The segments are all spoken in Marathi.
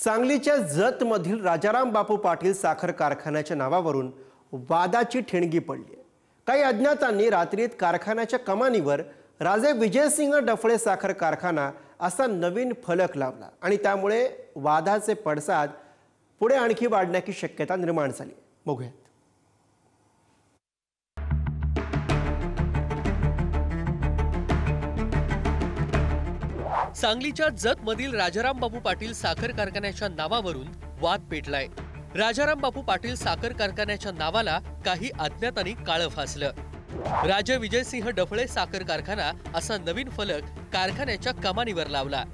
सांगलीच्या जतमधील राजाराम बापू पाटील साखर कारखान्याच्या नावावरून वादाची ठिणगी पडली आहे। काही अज्ञातांनी रात्रीत कारखान्याच्या कमानीवर राजे विजयसिंह डफळे साखर कारखाना असा नवीन फलक लावला आणि त्यामुळे वादाचे पडसाद पुढे आणखी वाढण्याची शक्यता निर्माण झाली। बघूयात। सांगलीच्या जतमधील राजाराम बापू पाटील साखर कारखान्याच्या नावावरून वाद पेटलाय। राजाराम बापू पाटील साखर कारखान्याच्या नावाला काही अज्ञातांनी काळं फासलं। राजे विजयसिंह डफळे साखर कारखाना असा नवीन फलक कारखान्याच्या कमानीवर लावला।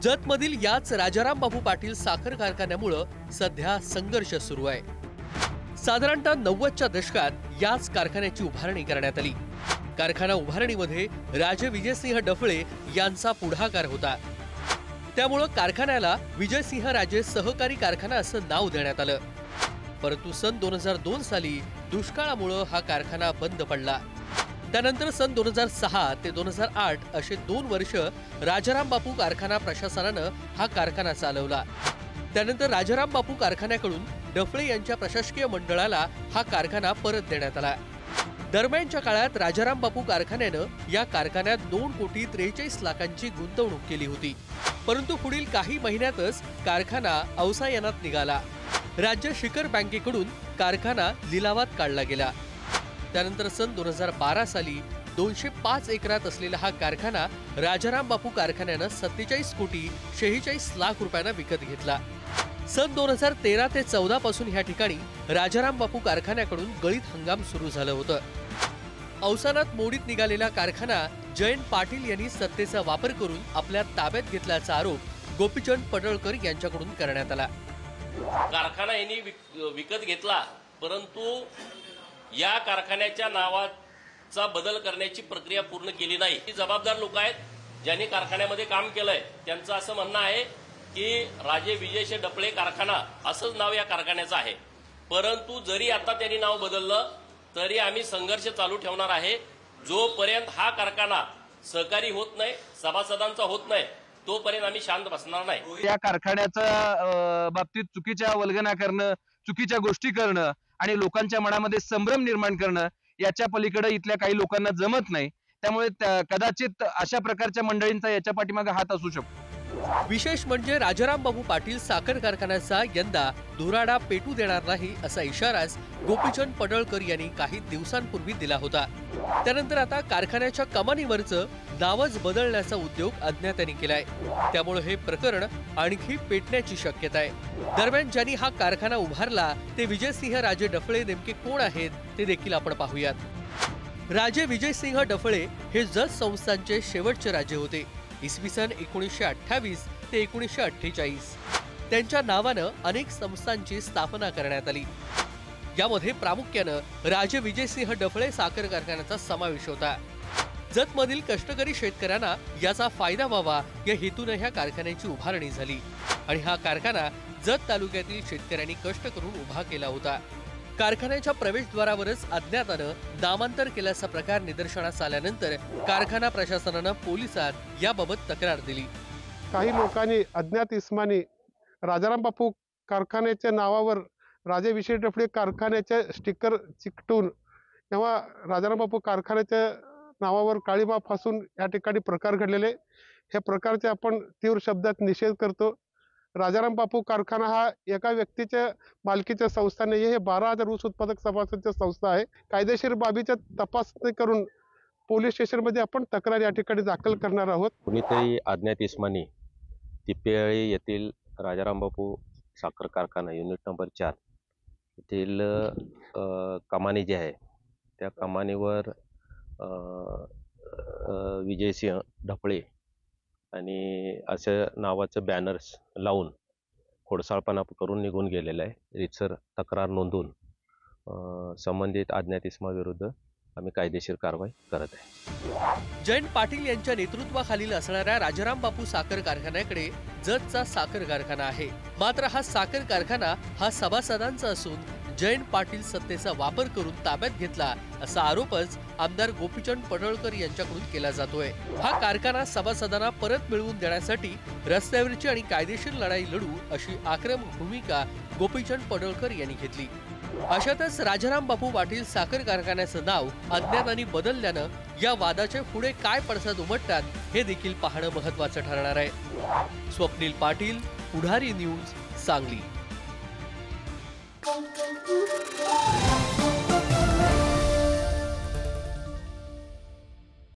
जतमधील याच राजाराम बापू पाटील साखर कारखान्यामुळे सध्या संघर्ष सुरू आहे। साधारणतः 90च्या दशकात याच कारखान्याची उभारणी करण्यात आली। कारखाना उभारणीमध्ये राजे विजयसिंह डफळे यांचा पुढाकार होता। त्यामुळे कारखान्याला विजयसिंह राजे सहकारी कारखाना असं नाव देण्यात आलं। परंतु सन 2002 साली दुष्काळामुळे हा कारखाना बंद पडला। त्यानंतर सन 2006 ते 2008 असे 2 वर्ष राजाराम बापू कारखाना प्रशासनानं हा कारखाना चालवला। त्यानंतर राजाराम बापू कारखान्याकडून डफळे यांच्या प्रशासकीय मंडळाला हा कारखाना परत देण्यात आला। दरम्यानच्या काळात राजाराम बापू कारखान्यानं या कारखान्यात 2,43,00,000ची गुंतवणूक केली होती। परंतु पुढील काही महिन्यातच कारखाना अवसायनात निघाला। राज्य शिखर बँकेकडून कारखाना लिलावात काढला गेला। त्यानंतर सन 2012 साली 205 एकरात असलेला हा कारखाना राजाराम बापू कारखान्यानं 47,46,00,000 रुपयांना विकत घेतला। सन 2013 ते 14 पासून ह्या ठिकाणी राजाराम बापू कारखान्याकडून गळीत हंगाम सुरू झालं होतं। अवसानात मोडीत निघालेला कारखाना जयंत पाटील यांनी सत्तेचा वापर करून आपल्या ताब्यात घेतल्याचा आरोप गोपीचंद पडळकर यांच्याकडून करण्यात आला। कारखाना यांनी विकत घेतला, परंतु या कारखान्याच्या नावाचा बदल करण्याची प्रक्रिया पूर्ण केली नाही। जबाबदार लोक आहेत ज्यांनी कारखान्यामध्ये काम केलंय, त्यांचं असं म्हणणं आहे की राजे विजयसिंह डफळे कारखाना असंच नाव या कारखान्याचं आहे। परंतु जरी आता त्यांनी नाव बदललं तरी आम्ही संघर्ष चालू ठेवणार आहे। जोपर्यंत हा कारखाना सहकारी होत नाही, सभासदांचा होत नाही, तोपर्यंत आम्ही शांत बसणार नाही। या कारखान्याच्या बाबतीत चुकीच्या वल्गना करणं, चुकीच्या गोष्टी करणं आणि लोकांच्या मनामध्ये संभ्रम निर्माण करणं याच्या पलीकडे इथल्या काही लोकांना जमत नाही। त्यामुळे कदाचित अशा प्रकारच्या मंडळींचा याच्या पाठीमागे हात असू शकतो। विशेष म्हणजे राजाराम बापू पाटील साखर कारखान्याचा यंदा धुराडा पेटू देणार नाही असा इशाराच गोपीचंद पडळकर यांनी काही दिवसांपूर्वी दिला होता। त्यानंतर आता कारखान्याच्या कमानीवरचं नावच बदलण्याचा उद्योग अज्ञातांनी केलाय। त्यामुळे हे प्रकरण आणखी पेटण्याची शक्यता आहे। दरम्यान ज्यांनी हा कारखाना उभारला ते विजयसिंह राजे डफळे नेमके कोण आहेत ते देखील आपण पाहूयात। राजे विजयसिंह डफळे हे जत संस्थांचे शेवटचे राजे होते। इसवी सन 1928 ते 1948 त्यांच्या नावानं अनेक संस्थांची स्थापना करण्यात आली। यामध्ये प्रामुख्यानं राजे विजयसिंह डफळे साखर कारखान्याचा समावेश होता। जतमधील कष्टकरी शेतकऱ्यांना याचा फायदा व्हावा या हेतूने ह्या कारखान्याची उभारणी झाली आणि हा कारखाना जत तालुक्यातील शेतकऱ्यांनी कष्ट करून उभा केला होता। कारखान्याच्या प्रवेशद्वारावरच अज्ञातानं नामांतर केल्याचा प्रकार निदर्शनास आल्यानंतर कारखाना प्रशासनानं पोलिसात याबाबत तक्रार दिली। काही लोकांनी अज्ञात इसमानी राजाराम बापू कारखान्याच्या नावावर राजे विजय डफळे कारखान्याचे स्टिकर चिकटून तेव्हा राजाराम बापू कारखान्याच्या नावावर काळीमा फासून या ठिकाणी प्रकार घडलेले, ह्या प्रकारचे आपण तीव्र शब्दात निषेध करतो। राजाराम बापू कारखाना हा एका व्यक्तीच्या मालकीच्या संस्था नाही, हे 12,000 ऊस उत्पादक सभासदांची संस्था आहे। कायदेशीर बाबीच्या तपासणी करून पोलीस स्टेशनमध्ये आपण तक्रार या ठिकाणी दाखल करणार आहोत। कुणीतरी अज्ञात इसमानी तिपेळी येथील राजाराम बापू साखर कारखाना युनिट नंबर 4 येथील कमानी जी आहे त्या कमानीवर विजयसिंह डफळे आणि असं नावाचं बॅनर्स लावून खोडसाळपणा करून निघून गेलेला आहे। रीतसर तक्रार नोंदवून संबंधित अज्ञात इसमाविरुद्ध आम्ही कायदेशीर कारवाई करत आहे। जयंत पाटील यांच्या नेतृत्वाखालील असणाऱ्या राजाराम बापू साखर कारखान्याकडे जतचा साखर कारखाना आहे। मात्र हा साखर कारखाना हा सभासदांचा असून जयंत पाटील सत्तेचा वापर करून ताब्यात घेतला असा आरोपच आमदार गोपीचंद पडळकर यांच्याकडून केला जातोय। हा कारखाना सभासदांना परत मिळवून देण्यासाठी रस्त्यावरची आणि कायदेशीर लढाई लढू अशी आक्रमक भूमिका गोपीचंद पडळकर यांनी घेतली। अशातच राजाराम बापू पाटील साखर कारखान्याचं नाव अज्ञातांनी बदलल्यानं या वादाचे पुढे काय पडसाद उमटतात हे देखील पाहणं महत्त्वाचं ठरणार आहे। स्वप्नील पाटील, पुढारी न्यूज, सांगली।